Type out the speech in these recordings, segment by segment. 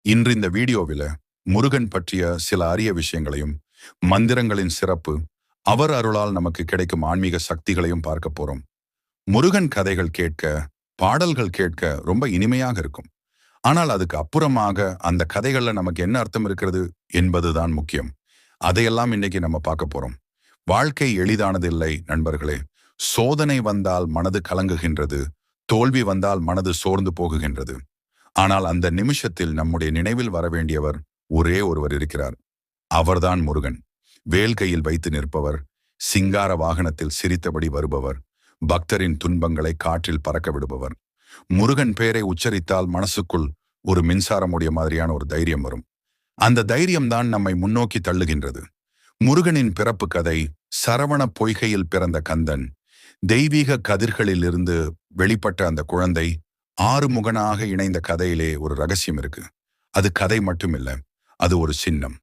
இன்று இந்த வீடியோவில் முருகன் பற்றிய சில அரிய விஷயங்களையும், மந்திரங்களின் சிறப்பு, அவர் அருளால் நமக்கு கிடைக்கும் ஆன்மீக சக்திகளையும் பார்க்க போறோம். முருகன் கதைகள் கேட்க, பாடல்கள் கேட்க ரொம்ப இனிமையாக இருக்கும். ஆனால் அதுக்கு அப்புறமாக அந்த கதைகள்ல நமக்கு என்ன அர்த்தம் இருக்கிறது என்பதுதான் முக்கியம். அதையெல்லாம் இன்னைக்கு நம்ம பார்க்க போறோம். வாழ்க்கை எளிதானது இல்லை நண்பர்களே. சோதனை வந்தால் மனது கலங்குகின்றது, தோல்வி வந்தால் மனது சோர்ந்து போகுகின்றது. ஆனால் அந்த நிமிஷத்தில் நம்முடைய நினைவில் வரவேண்டியவர் ஒரே ஒருவர் இருக்கிறார். அவர்தான் முருகன். வேல் கையில் வைத்து நிற்பவர், சிங்கார வாகனத்தில் சிரித்தபடி வருபவர், பக்தரின் துன்பங்களை காற்றில் பறக்க விடுபவர். முருகன் பெயரை உச்சரித்தால் மனசுக்குள் ஒரு மின்சாரம் உடைய மாதிரியான ஒரு தைரியம் வரும். அந்த தைரியம்தான் நம்மை முன்னோக்கி தள்ளுகின்றது. முருகனின் பிறப்பு கதை: சரவண பொய்கையில் பிறந்த கந்தன், தெய்வீக கதிர்களிலிருந்து வெளிப்பட்ட அந்த குழந்தை. ஆறுமுகனாக இணைந்த கதையிலே ஒரு ரகசியம் இருக்கு. அது கதை மட்டுமில்ல, அது ஒரு சின்னம்.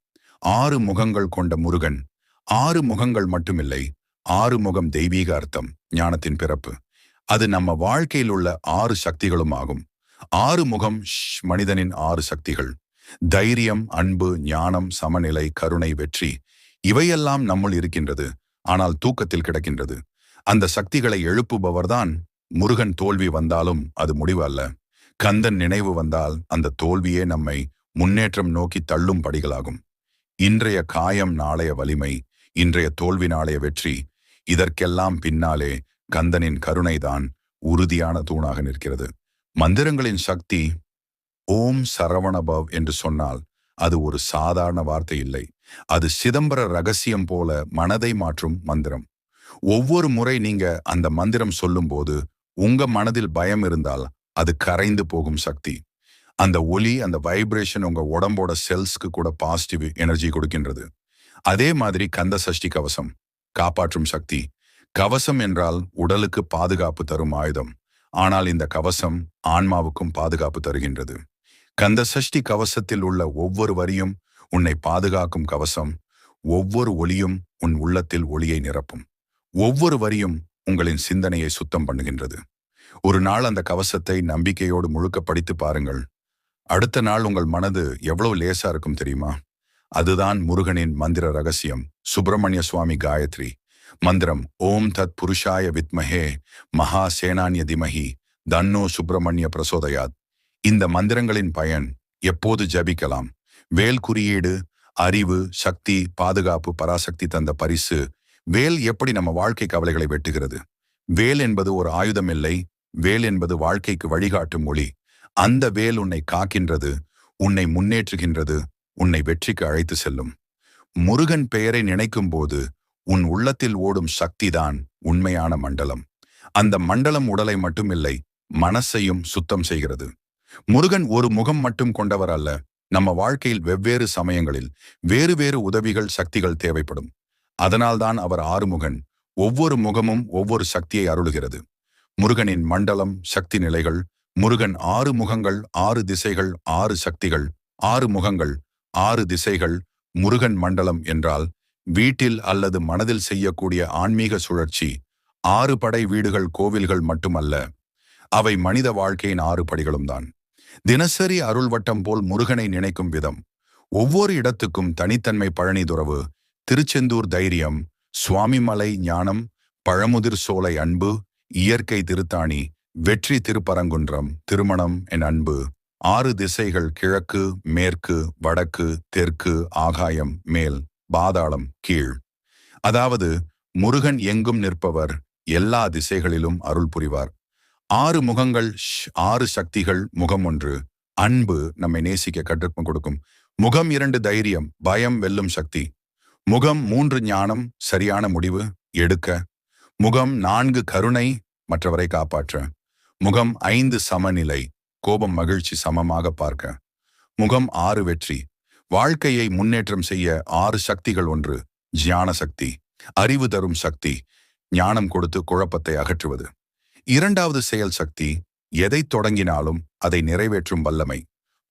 6 முகங்கள் கொண்ட முருகன். 6 முகங்கள் மட்டுமில்லை, 6 முகம் தெய்வீக அர்த்தம், ஞானத்தின் பிறப்பு. அது நம்ம வாழ்க்கையில் உள்ள 6 சக்திகளும் ஆகும். 6 முகம் மனிதனின் 6 சக்திகள்: தைரியம், அன்பு, ஞானம், சமநிலை, கருணை, வெற்றி. இவையெல்லாம் நம்முள் இருக்கின்றது, ஆனால் தூக்கத்தில் கிடக்கின்றது. அந்த சக்திகளை எழுப்புபவர்தான் முருகன். தோல்வி வந்தாலும் அது முடிவு அல்ல. கந்தன் நினைவு வந்தால் அந்த தோல்வியே நம்மை முன்னேற்றம் நோக்கி தள்ளும் படிகளாகும். இன்றைய காயம் நாளைய வலிமை, இன்றைய தோல்வி நாளைய வெற்றி. இதற்கெல்லாம் பின்னாலே கந்தனின் கருணைதான் உறுதியான தூணாக நிற்கிறது. மந்திரங்களின் சக்தி. ஓம் சரவணபவ் என்று சொன்னால் அது ஒரு சாதாரண வார்த்தை இல்லை. அது சிதம்பர ரகசியம் போல மனதை மாற்றும் மந்திரம். ஒவ்வொரு முறை நீங்க அந்த மந்திரம் சொல்லும் போது உங்க மனதில் பயம் இருந்தால் அது கரைந்து போகும் சக்தி. அந்த ஒலி, அந்த வைப்ரேஷன் உங்க உடம்போட செல்ஸ்க்கு கூட பாசிட்டிவ் எனர்ஜி கொடுக்கின்றது. அதே மாதிரி கந்த சஷ்டி கவசம், காப்பாற்றும் சக்தி. கவசம் என்றால் உடலுக்கு பாதுகாப்பு தரும் ஆயுதம். ஆனால் இந்த கவசம் ஆன்மாவுக்கும் பாதுகாப்பு தருகின்றது. கந்த சஷ்டி கவசத்தில் உள்ள ஒவ்வொரு வரியும் உன்னை பாதுகாக்கும் கவசம். ஒவ்வொரு ஒலியும் உன் உள்ளத்தில் ஒளியை நிரப்பும். ஒவ்வொரு வரியும் உங்களின் சிந்தனையை சுத்தம் பண்ணுகின்றது. ஒரு நாள் அந்த கவசத்தை நம்பிக்கையோடு முழுக்க படித்து பாருங்கள். அடுத்த நாள் உங்கள் மனது எவ்வளவு லேசா இருக்கும் தெரியுமா? அதுதான் முருகனின் மந்திர ரகசியம். சுப்பிரமணிய சுவாமி காயத்ரி மந்திரம்: ஓம் தத் புருஷாய வித்மஹே மகா சேனான்ய திமஹி தன்னோ சுப்பிரமணிய பிரசோதயாத். இந்த மந்திரங்களின் பயன் எப்போது ஜபிக்கலாம்? வேல் குறியீடு, அறிவு, சக்தி, பாதுகாப்பு, பராசக்தி தந்த பரிசு. வேல் எப்படி நம்ம வாழ்க்கை கவலைகளை வெட்டுகிறது? வேல் என்பது ஒரு ஆயுதம் இல்லை, வேல் என்பது வாழ்க்கைக்கு வழிகாட்டும் மொழி. அந்த வேல் உன்னை காக்கின்றது, உன்னை முன்னேற்றுகின்றது, உன்னை வெற்றிக்கு அழைத்து செல்லும். முருகன் பெயரை நினைக்கும் போது உன் உள்ளத்தில் ஓடும் சக்திதான் உண்மையான மண்டலம். அந்த மண்டலம் உடலை மட்டுமில்லை, மனசையும் சுத்தம் செய்கிறது. முருகன் ஒரு முகம் மட்டும் கொண்டவர் அல்ல. நம்ம வாழ்க்கையில் வெவ்வேறு சமயங்களில் வேறு வேறு உதவிகள், சக்திகள் தேவைப்படும். அதனால்தான் அவர் ஆறுமுகன். ஒவ்வொரு முகமும் ஒவ்வொரு சக்தியை அருளுகிறது. முருகனின் மண்டலம், சக்தி நிலைகள். முருகன் 6 முகங்கள், 6 திசைகள், 6 சக்திகள். 6 முகங்கள், 6 திசைகள். முருகன் மண்டலம் என்றால் வீட்டில் அல்லது மனதில் செய்யக்கூடிய ஆன்மீக சுழற்சி. 6 படை வீடுகள், கோவில்கள் மட்டுமல்ல, அவை மனித வாழ்க்கையின் 6 படிகளும் தான். தினசரி அருள்வட்டம் போல் முருகனை நினைக்கும் விதம். ஒவ்வொரு இடத்துக்கும் தனித்தன்மை. பழனி துறவு, திருச்செந்தூர் தைரியம், சுவாமிமலை ஞானம், பழமுதிர் சோலை அன்பு, இயற்கை திருத்தாணி, வெற்றி திருப்பரங்குன்றம், திருமணம் என் அன்பு. 6 திசைகள்: கிழக்கு, மேற்கு, வடக்கு, தெற்கு, ஆகாயம், மேல், பாதாளம், கீழ். அதாவது முருகன் எங்கும் நிற்பவர், எல்லா திசைகளிலும் அருள் புரிவார். 6 முகங்கள், 6 சக்திகள். முகம் 1 அன்பு, நம்மை நேசிக்க கற்றுக் கொடுக்கும். முகம் 2 தைரியம், பயம் வெல்லும் சக்தி. முகம் 3 ஞானம், சரியான முடிவு எடுக்க. முகம் 4 கருணை, மற்றவரை காப்பாற்ற. முகம் 5 சமநிலை, கோபம் மகிழ்ச்சி சமமாக பார்க்க. முகம் 6 வெற்றி, வாழ்க்கையை முன்னேற்றம் செய்ய. 6 சக்திகள். 1 ஞான சக்தி, அறிவு தரும் சக்தி, ஞானம் கொடுத்து குழப்பத்தை அகற்றுவது. 2வது செயல் சக்தி, எதை தொடங்கினாலும் அதை நிறைவேற்றும் வல்லமை.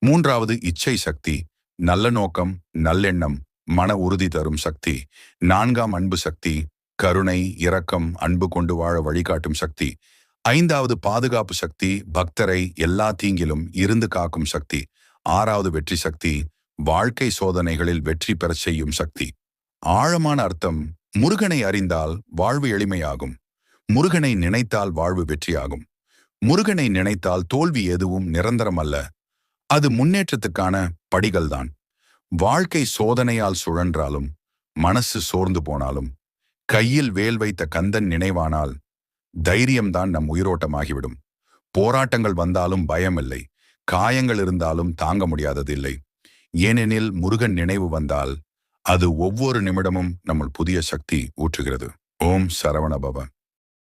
3வது இச்சை சக்தி, நல்ல நோக்கம், நல்லெண்ணம், மன உறுதி தரும் சக்தி. 4ஆம் அன்பு சக்தி, கருணை, இரக்கம், அன்பு கொண்டு வாழ வழிகாட்டும் சக்தி. 5வது பாதுகாப்பு சக்தி, பக்தரை எல்லா தீங்கிலும் இருந்து காக்கும் சக்தி. 6வது வெற்றி சக்தி, வாழ்க்கை சோதனைகளில் வெற்றி பெறச் செய்யும் சக்தி. ஆழமான அர்த்தம்: முருகனை அறிந்தால் வாழ்வு எளிமையாகும். முருகனை நினைத்தால் வாழ்வு வெற்றியாகும். முருகனை நினைத்தால் தோல்வி எதுவும் நிரந்தரமல்ல. அது முன்னேற்றத்துக்கான படிகள்தான். வாழ்க்கை சோதனையால் சுழன்றாலும், மனசு சோர்ந்து போனாலும், கையில் வேல் வைத்த கந்தன் நினைவானால் தைரியம்தான் நம் உயிரோட்டமாகிவிடும். போராட்டங்கள் வந்தாலும் பயமில்லை. காயங்கள் இருந்தாலும் தாங்க முடியாததில்லை. ஏனெனில் முருகன் நினைவு வந்தால் அது ஒவ்வொரு நிமிடமும் நம்முள் புதிய சக்தி ஊற்றுகிறது. ஓம் சரவண பவ.